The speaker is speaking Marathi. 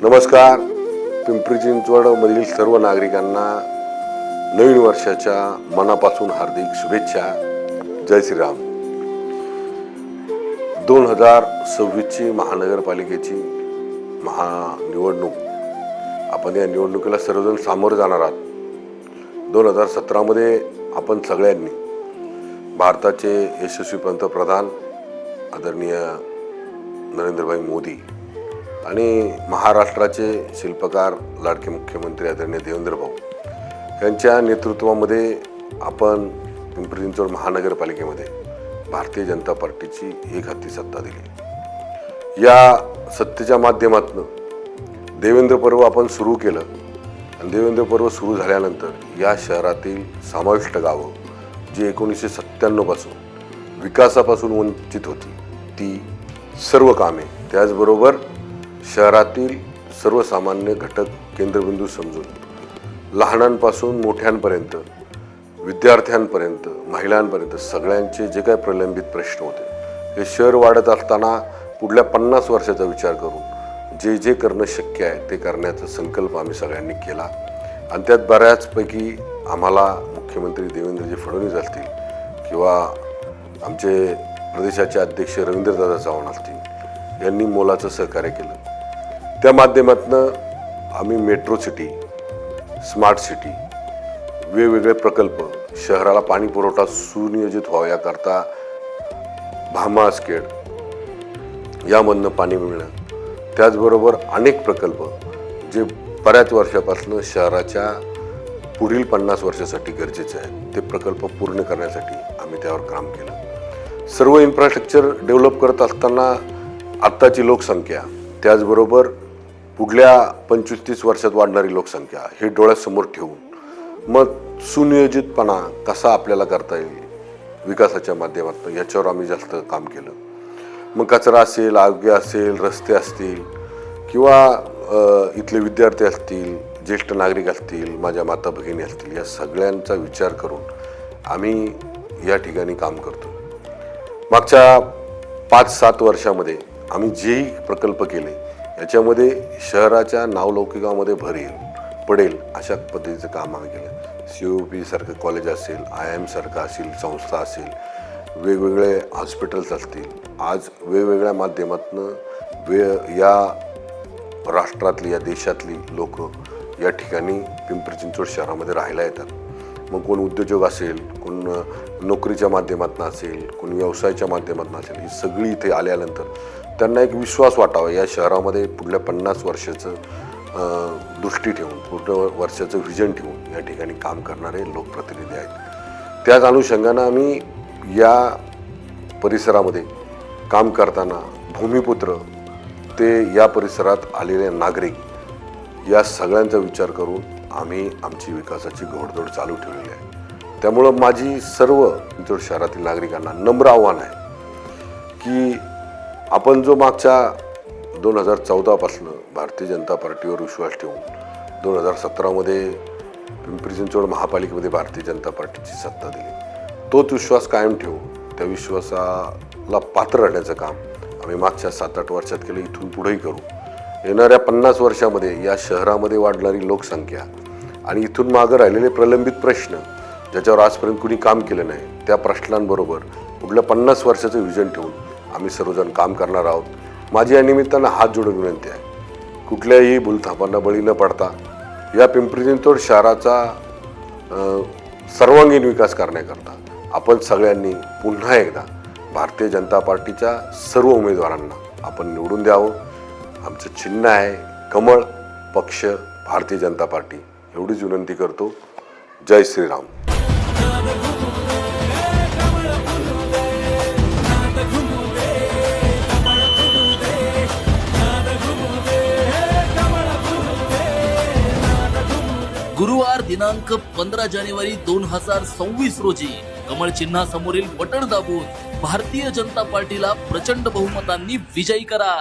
नमस्कार. पिंपरी चिंचवडमधील सर्व नागरिकांना नवीन वर्षाच्या मनापासून हार्दिक शुभेच्छा. जय श्रीराम. 2026ची महानगरपालिकेची महानिवडणूक, आपण या निवडणुकीला सर्वजण सामोरे जाणार आहात. 2017मध्ये आपण सगळ्यांनी भारताचे यशस्वी पंतप्रधान आदरणीय नरेंद्रभाई मोदी आणि महाराष्ट्राचे शिल्पकार लाडके मुख्यमंत्री आदरणीय देवेंद्र भाऊ यांच्या नेतृत्वामध्ये आपण पिंपरी चिंचवड महानगरपालिकेमध्ये भारतीय जनता पार्टीची एकहाती सत्ता दिली. या सत्तेच्या माध्यमातून देवेंद्र पर्व आपण सुरू केलं आणि देवेंद्र पर्व सुरू झाल्यानंतर या शहरातील समाविष्ट गावं जी 1997 पासून विकासापासून वंचित होती ती सर्व कामे, त्याचबरोबर शहरातील सर्वसामान्य घटक केंद्रबिंदू समजून लहानांपासून मोठ्यांपर्यंत, विद्यार्थ्यांपर्यंत, महिलांपर्यंत सगळ्यांचे जे काही प्रलंबित प्रश्न होते हे शहर वाढत असताना पुढल्या 50 वर्षाचा विचार करून जे जे करणं शक्य आहे ते करण्याचा संकल्प आम्ही सगळ्यांनी केला. आणि त्यात बऱ्याचपैकी आम्हाला मुख्यमंत्री देवेंद्रजी फडणवीस असतील किंवा आमचे प्रदेशाचे अध्यक्ष रवींद्रदादा चव्हाण असतील यांनी मोलाचं सहकार्य केलं. त्या माध्यमातून आम्ही मेट्रो सिटी, स्मार्ट सिटी, वेगवेगळे प्रकल्प, शहराला पाणी पुरवठा सुनियोजित व्हावा याकरता भामासखेड यामधनं पाणी मिळणं, त्याचबरोबर अनेक प्रकल्प जे बऱ्याच वर्षापासून शहराच्या पुढील 50 वर्षासाठी गरजेचे आहेत ते प्रकल्प पूर्ण करण्यासाठी आम्ही त्यावर काम केलं. सर्व इन्फ्रास्ट्रक्चर डेव्हलप करत असताना आत्ताची लोकसंख्या, त्याचबरोबर पुढल्या 25-30 वर्षात वाढणारी लोकसंख्या हे डोळ्यासमोर ठेवून मग सुनियोजितपणा कसा आपल्याला करता येईल विकासाच्या माध्यमातून याच्यावर आम्ही जास्त काम केलं. मग कचरा असेल, आरोग्य असेल, रस्ते असतील किंवा इथले विद्यार्थी असतील, ज्येष्ठ नागरिक असतील, माझ्या माता भगिनी असतील, या सगळ्यांचा विचार करून आम्ही या ठिकाणी काम करतो. मागच्या 5-7 वर्षामध्ये आम्ही जेही प्रकल्प केले याच्यामध्ये शहराच्या नावलौकिकामध्ये भर पडेल अशा पद्धतीचं काम आम्ही केलं. COP सारखं कॉलेज असेल, IIM सारखं असेल संस्था असेल, वेगवेगळे हॉस्पिटल्स असतील, आज वेगवेगळ्या माध्यमातून या राष्ट्रातली, या देशातली लोक या ठिकाणी पिंपरी चिंचवड शहरामध्ये राहायला येतात. मग कोण उद्योजक असेल, कोण नोकरीच्या माध्यमातून असेल, कोण व्यवसायाच्या माध्यमातून असेल, ही सगळी इथे आल्यानंतर त्यांना एक विश्वास वाटावा या शहरामध्ये पुढल्या 50 वर्षाचं दृष्टी ठेवून, पुढल्या वर्षाचं व्हिजन ठेवून या ठिकाणी काम करणारे लोकप्रतिनिधी आहेत. त्याच अनुषंगानं आम्ही या परिसरामध्ये काम करताना भूमिपुत्र ते या परिसरात आलेले नागरिक या सगळ्यांचा विचार करून आम्ही आमची विकासाची घोडदौड चालू ठेवलेली आहे. त्यामुळं माझी सर्व चिंचवड शहरातील नागरिकांना नम्र आव्हान आहे की आपण जो मागच्या 2014 पासून भारतीय जनता पार्टीवर विश्वास ठेवून 2017मध्ये पिंपरी चिंचवड महापालिकेमध्ये भारतीय जनता पार्टीची सत्ता दिली, तोच विश्वास कायम ठेवू, त्या विश्वासाला पात्र राहण्याचं काम आम्ही मागच्या 7-8 वर्षात केलं, इथून पुढेही करू. येणाऱ्या 50 वर्षामध्ये या शहरामध्ये वाढणारी लोकसंख्या आणि इथून मागं राहिलेले प्रलंबित प्रश्न ज्याच्यावर आजपर्यंत कुणी काम केलं नाही त्या प्रश्नांबरोबर पुढल्या 50 वर्षाचं व्हिजन ठेवून आम्ही सर्वजण काम करणार आहोत. माझी या निमित्तानं हात जोडून विनंती आहे, कुठल्याही भूलथापांना बळी न पडता या पिंपरी चिंचवड शहराचा सर्वांगीण विकास करण्याकरता आपण सगळ्यांनी पुन्हा एकदा भारतीय जनता पार्टीच्या सर्व उमेदवारांना आपण निवडून द्यावं. आमचं चिन्ह आहे कमळ, पक्ष भारतीय जनता पार्टी, एवढीच विनंती करतो. जय श्रीराम. गुरुवार दिनांक 15 जानेवारी 2026 रोजी कमळ चिन्हासमोरील बटण दाबून भारतीय जनता पार्टीला प्रचंड बहुमतांनी विजयी करा.